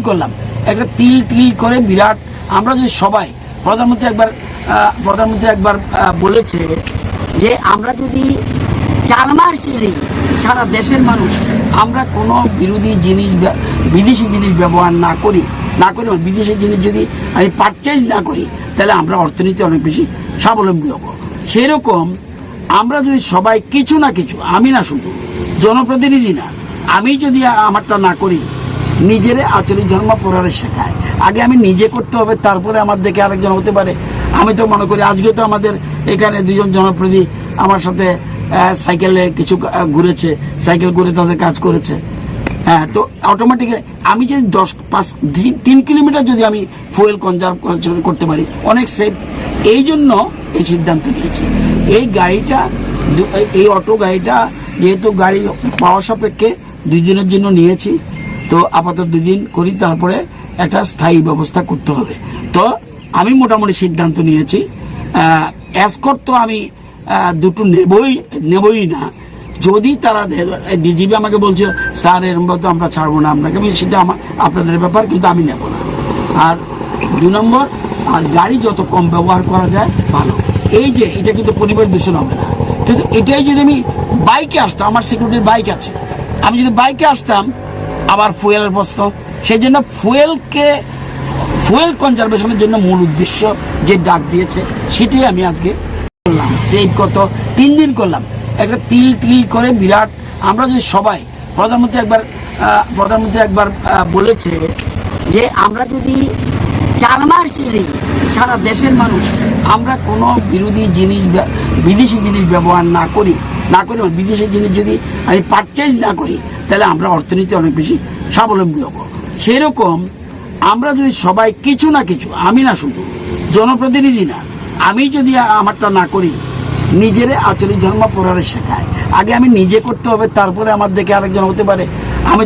করলাম, একটা তিল তিল করে বিরাট। আমরা যদি সবাই, প্রধানমন্ত্রী একবার বলেছে যে আমরা যদি 4 মাস যদি সারা দেশের মানুষ আমরা কোনো বিদেশি জিনিস ব্যবহার না করি বিদেশি জিনিস যদি আমি পারচেজ না করি, তাহলে আমরা অর্থনীতি অনেক বেশি স্বাবলম্বী হব। সেরকম আমরা যদি সবাই কিছু না কিছু, আমি না শুধু জনপ্রতিনিধি না, আমি যদি আমারটা না করি, নিজের আচরিক ধর্ম পড়ারে শেখায়। আগে আমি নিজে করতে হবে, তারপরে আমার দেখে আরেকজন হতে পারে। আমি তো মনে করি আজকে তো আমাদের এখানে 2 জন জনপ্রতিনিধি আমার সাথে সাইকেলে কিছু ঘুরেছে, সাইকেল করে তাদের কাজ করেছে। হ্যাঁ, তো অটোমেটিক্যালি আমি যদি 3 কিলোমিটার যদি আমি ফুয়েল কনজার্ভ করতে পারি, অনেক সেফ। এই জন্য এই সিদ্ধান্ত নিয়েছি। এই গাড়িটা, এই অটো গাড়িটা যেহেতু গাড়ি পাওয়া সাপেক্ষে 2 দিনের জন্য নিয়েছি, তো আপাতত 2 দিন করি, তারপরে একটা স্থায়ী ব্যবস্থা করতে হবে। তো আমি মোটামুটি সিদ্ধান্ত নিয়েছি। এসকর্ট তো আমি 2টো নেবই না। যদি তারা, ডিজিপি আমাকে বলছে স্যার এরম তো আমরা ছাড়বো না আপনাকে, সেটা আপনাদের ব্যাপার, কিন্তু আমি নেব না। আর 2 নম্বর, আর গাড়ি যত কম ব্যবহার করা যায় ভালো। এই যে এটা কিন্তু পরিবেশ দূষণ হবে না, কিন্তু এটাই যদি আমি বাইকে আসতাম, আমার সিকিউরিটির বাইক আছে, আমি যদি বাইকে আসতাম আবার ফুয়েলের প্রশ্ন। সেই জন্য ফুয়েল কনজারভেশনের জন্য মূল উদ্দেশ্য যে ডাক দিয়েছে, সেটাই আমি আজকে করলাম। সেই গত 3 দিন করলাম, একটা তিল তিল করে বিরাট। আমরা যদি সবাই, প্রধানমন্ত্রী একবার বলেছে যে আমরা যদি 4 মাস যদি সারা দেশের মানুষ আমরা কোনো বিদেশি জিনিস ব্যবহার না করি বিদেশি জিনিস যদি আমি পারচেজ না করি, তাহলে আমরা অর্থনীতি অনেক বেশি স্বাবলম্বী হব। সেরকম আমরা যদি সবাই কিছু না কিছু, আমি না শুধু জনপ্রতিনিধি না, আমি যদি আমারটা না করি, নিজের আচরিক ধর্ম পড়ারে শেখায়। আগে আমি নিজে করতে হবে, তারপরে আমার দেখে আরেকজন হতে পারে। আমি